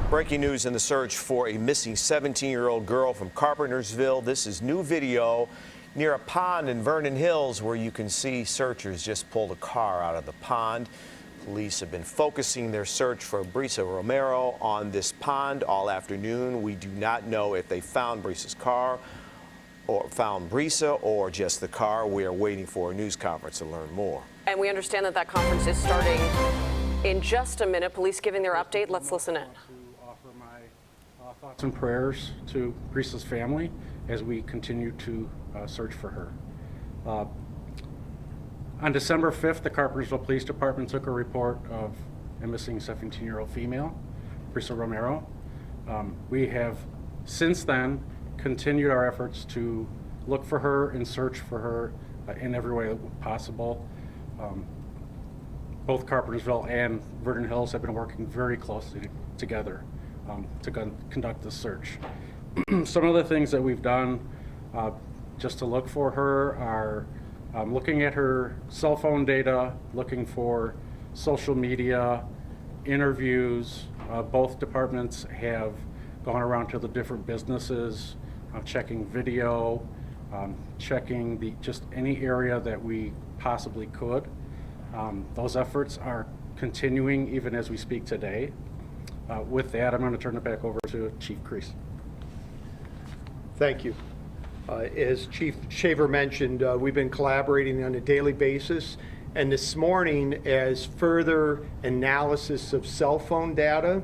Breaking news in the search for a missing 17-year-old girl from Carpentersville. This is new video near a pond in Vernon Hills where you can see searchers just pulled a car out of the pond. Police have been focusing their search for Brissa Romero on this pond all afternoon. We do not know if they found Brissa's car or found Brissa or just the car. We are waiting for a news conference to learn more. And we understand that conference is starting in just a minute. Police giving their update. Let's listen in. Offer my thoughts and prayers to Brissa's family as we continue to search for her. On December 5th, the Carpentersville Police Department took a report of a missing 17-year-old female, Brissa Romero. We have since then continued our efforts to look for her and search for her in every way possible. Both Carpentersville and Vernon Hills have been working very closely together to conduct this search. Some of the things that we've done just to look for her are looking at her cell phone data, looking for social media, interviews. Both departments have gone around to the different businesses, checking video, checking just any area that we possibly could. Those efforts are continuing even as we speak today. With that, I'm going to turn it back over to Chief Crease. Thank you. As Chief Shaver mentioned, we've been collaborating on a daily basis, and this morning, as further analysis of cell phone data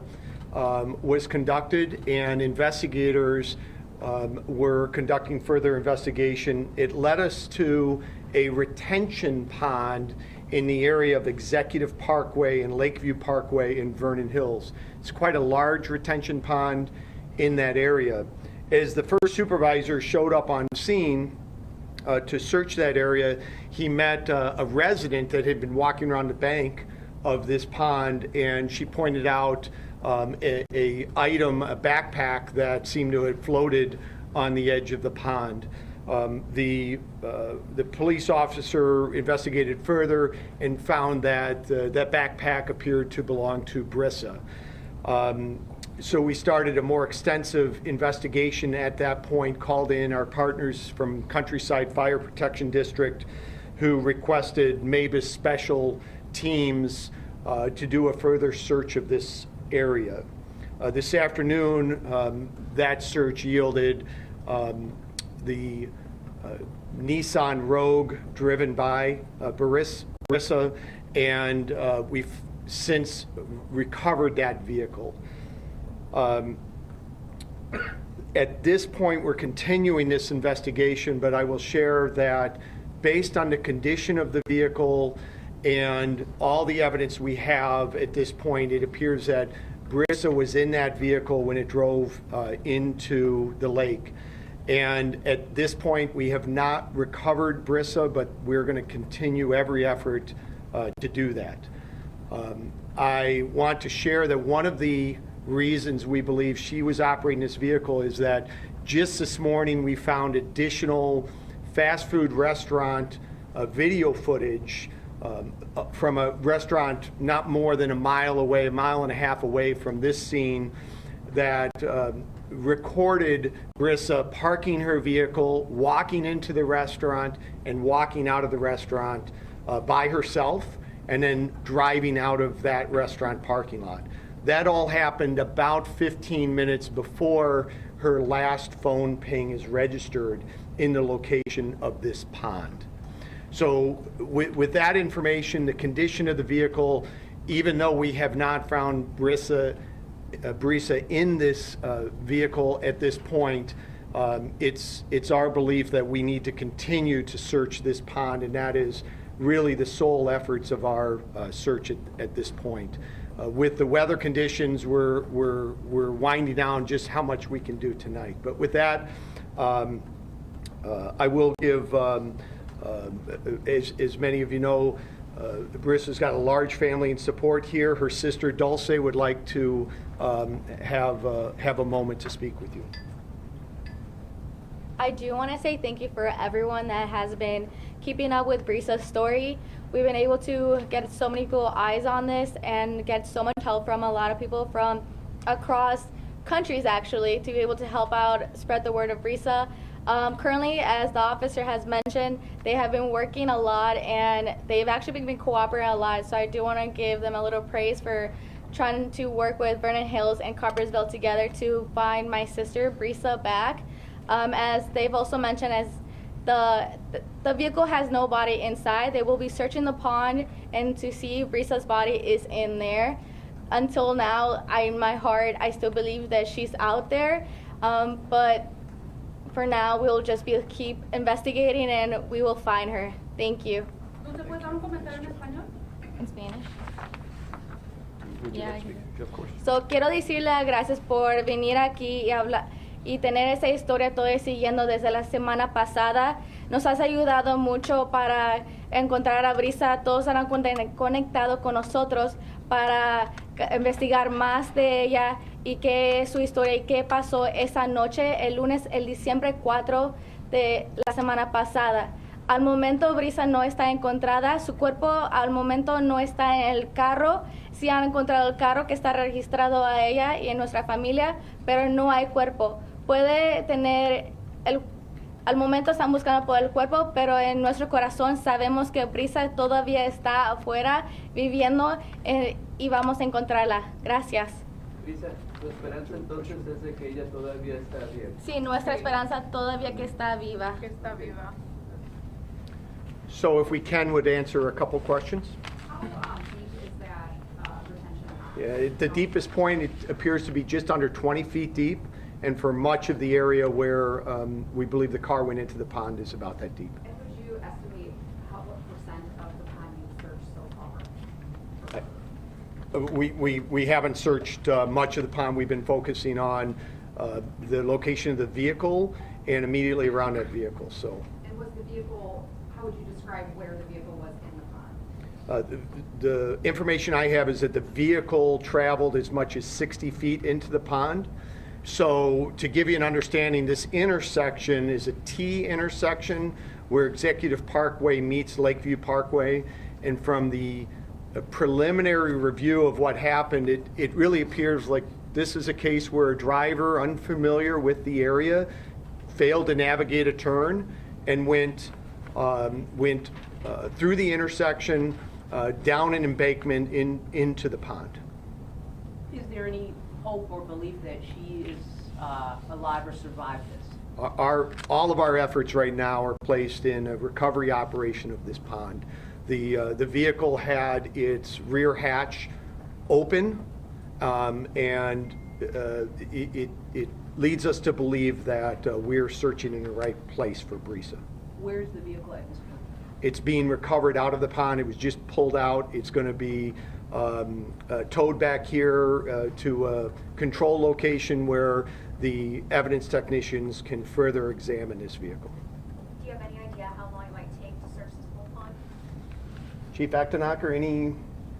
was conducted and investigators were conducting further investigation, it led us to a retention pond in the area of Executive Parkway and Lakeview Parkway in Vernon Hills. It's quite a large retention pond in that area. As the first supervisor showed up on scene to search that area, he met a resident that had been walking around the bank of this pond, and she pointed out a backpack that seemed to have floated on the edge of the pond. The police officer investigated further and found that that backpack appeared to belong to Brissa. So we started a more extensive investigation at that point, called in our partners from Countryside Fire Protection District, who requested MABUS special teams to do a further search of this area. This afternoon, that search yielded the Nissan Rogue driven by Brissa, and we've since recovered that vehicle. At this point, we're continuing this investigation, but I will share that based on the condition of the vehicle and all the evidence we have at this point, it appears that Brissa was in that vehicle when it drove into the lake. And at this point, we have not recovered Brissa, but we're going to continue every effort to do that. I want to share that one of the reasons we believe she was operating this vehicle is that just this morning we found additional fast food restaurant video footage from a restaurant not more than a mile away, a mile and a half away from this scene, that recorded Brissa parking her vehicle, walking into the restaurant, and walking out of the restaurant by herself, and then driving out of that restaurant parking lot. That all happened about 15 minutes before her last phone ping is registered in the location of this pond. So with that information, the condition of the vehicle, even though we have not found Brissa in this vehicle at this point, it's our belief that we need to continue to search this pond, and that is really the sole efforts of our search at this point. With the weather conditions, we're winding down just how much we can do tonight. But with that, I will give, as many of you know, Brissa's got a large family and support here. Her sister Dulce would like to have a moment to speak with you. I do want to say thank you for everyone that has been keeping up with Brissa's story. We've been able to get so many people eyes on this and get so much help from a lot of people from across countries actually to be able to help out spread the word of Brissa. Currently, as the officer has mentioned, they have been working a lot and they've actually been cooperating a lot. So I do want to give them a little praise for trying to work with Vernon Hills and Carpentersville together to find my sister Brissa back. As they've also mentioned, as the vehicle has no body inside, they will be searching the pond and to see if Brissa's body is in there. Until now, in my heart, I still believe that she's out there, but for now, we'll just keep investigating and we will find her. Thank you. ¿Tú te puedes dar un comentario en español? In Spanish. Would you Yeah, like to speak? Of course. So, quiero decirle gracias por venir aquí y hablar y tener esa historia toda siguiendo desde la semana pasada. Nos has ayudado mucho para encontrar a Brissa. Todos han conectado con nosotros para investigar más de ella y qué es su historia y qué pasó esa noche, el lunes, el diciembre 4 de la semana pasada. Al momento Brissa no está encontrada, su cuerpo al momento no está en el carro. Sí han encontrado el carro que está registrado a ella y en nuestra familia, pero no hay cuerpo. Puede tener al momento están buscando por el cuerpo, pero en nuestro corazón sabemos que Brissa todavía está afuera viviendo y vamos a encontrarla. Gracias. Brissa, tu esperanza entonces es de que ella todavía está bien. Sí, nuestra esperanza todavía que está viva. Que está viva. So if we would answer a couple questions. How deep is that retention pond? Yeah, the deepest point, it appears to be just under 20 feet deep, and for much of the area where we believe the car went into the pond is about that deep. And would you estimate what percent of the pond you've searched so far? We haven't searched much of the pond. We've been focusing on the location of the vehicle and immediately around that vehicle. So And was the vehicle, how would you describe where the vehicle was in the pond? the information I have is that the vehicle traveled as much as 60 feet into the pond. So to give you an understanding, this intersection is a T intersection where Executive Parkway meets Lakeview Parkway. And from the preliminary review of what happened, it really appears like this is a case where a driver unfamiliar with the area failed to navigate a turn and went through the intersection, down an embankment into the pond. Is there any hope or belief that she is alive or survived this? All of our efforts right now are placed in a recovery operation of this pond. The vehicle had its rear hatch open, and it leads us to believe that we're searching in the right place for Brissa. Where's the vehicle at this point? It's being recovered out of the pond. It was just pulled out. It's going to be towed back here to a control location where the evidence technicians can further examine this vehicle. Do you have any idea how long it might take to search this whole pond? Chief Actonacher,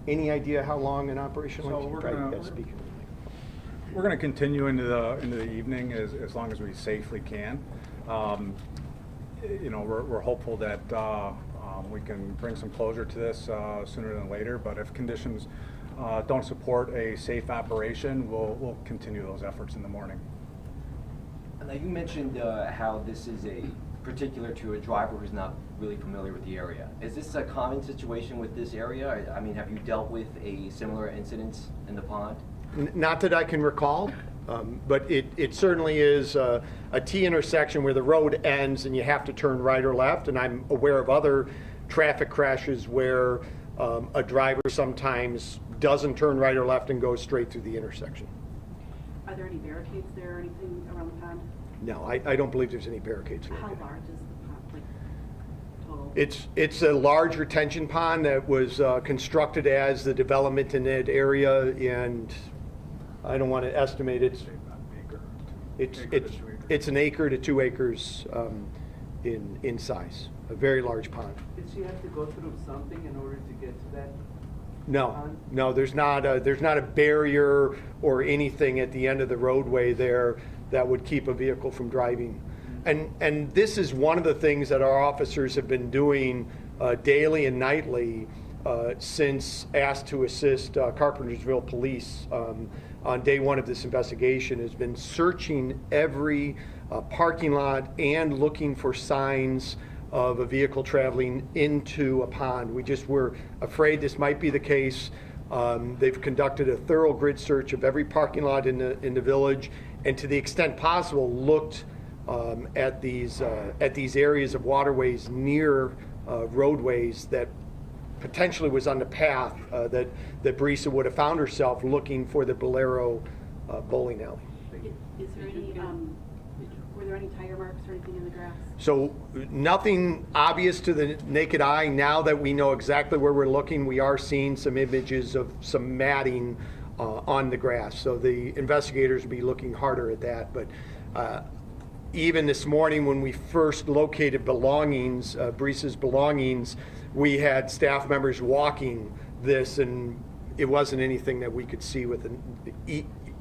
any idea how long an operation So like we're going to continue into the evening as long as we safely can. You know, we're hopeful that we can bring some closure to this sooner than later. But if conditions don't support a safe operation, we'll continue those efforts in the morning. Now you mentioned how this is particular to a driver who's not really familiar with the area. Is this a common situation with this area? I mean, have you dealt with a similar incident in the pond? Not that I can recall, but it certainly is a T intersection where the road ends and you have to turn right or left. And I'm aware of other traffic crashes where a driver sometimes doesn't turn right or left and goes straight through the intersection. Are there any barricades there or anything around the pond? No, I don't believe there's any barricades. How large is the pond, like total? It's a large retention pond that was constructed as the development in that area, and I don't want to estimate it's an acre to 2 acres in size. A very large pond. Did she have to go through something in order to get to that? No, there's not a barrier or anything at the end of the roadway there that would keep a vehicle from driving. And this is one of the things that our officers have been doing daily and nightly since asked to assist Carpentersville Police on day one of this investigation has been searching every parking lot and looking for signs of a vehicle traveling into a pond. We just were afraid this might be the case. They've conducted a thorough grid search of every parking lot in the village, and to the extent possible, looked at these areas of waterways near roadways that potentially was on the path that Brissa would have found herself looking for the Bolero bowling alley. Is there any, were there any tire marks or anything in the grass? So nothing obvious to the naked eye. Now that we know exactly where we're looking, we are seeing some images of some matting on the grass. So the investigators will be looking harder at that. But even this morning when we first located belongings, Brissa's belongings, we had staff members walking this, and it wasn't anything that we could see with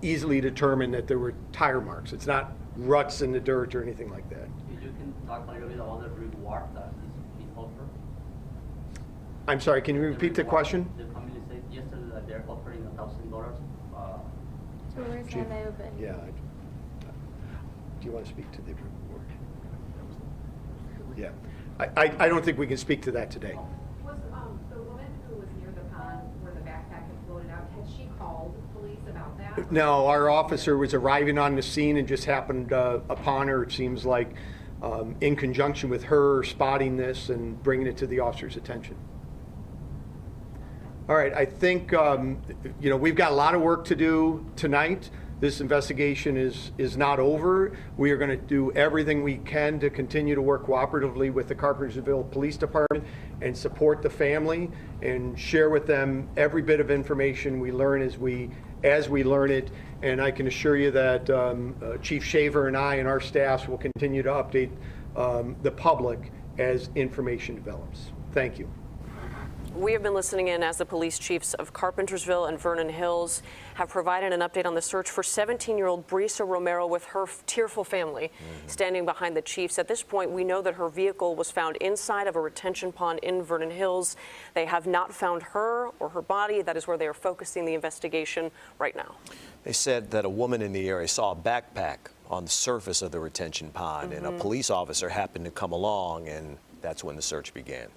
easily determine that there were tire marks. It's not ruts in the dirt or anything like that. If you can talk a little bit about the reward that is offered. I'm sorry, can you repeat the question? The family said yesterday that they're offering $1,000. Yeah. Do you want to speak to the reward? Yeah. I don't think we can speak to that today. Was the woman who was near the pond where the backpack had floated out, had she called police about that? No, our officer was arriving on the scene and just happened upon her, it seems like, in conjunction with her spotting this and bringing it to the officer's attention. All right, I think, we've got a lot of work to do tonight. This investigation is not over. We are going to do everything we can to continue to work cooperatively with the Carpentersville Police Department and support the family and share with them every bit of information we learn as we learn it. And I can assure you that Chief Shaver and I and our staffs will continue to update the public as information develops. Thank you. We have been listening in as the police chiefs of Carpentersville and Vernon Hills have provided an update on the search for 17-year-old Brissa Romero with her tearful family standing behind the chiefs. At this point, we know that her vehicle was found inside of a retention pond in Vernon Hills. They have not found her or her body. That is where they are focusing the investigation right now. They said that a woman in the area saw a backpack on the surface of the retention pond, and a police officer happened to come along, and that's when the search began.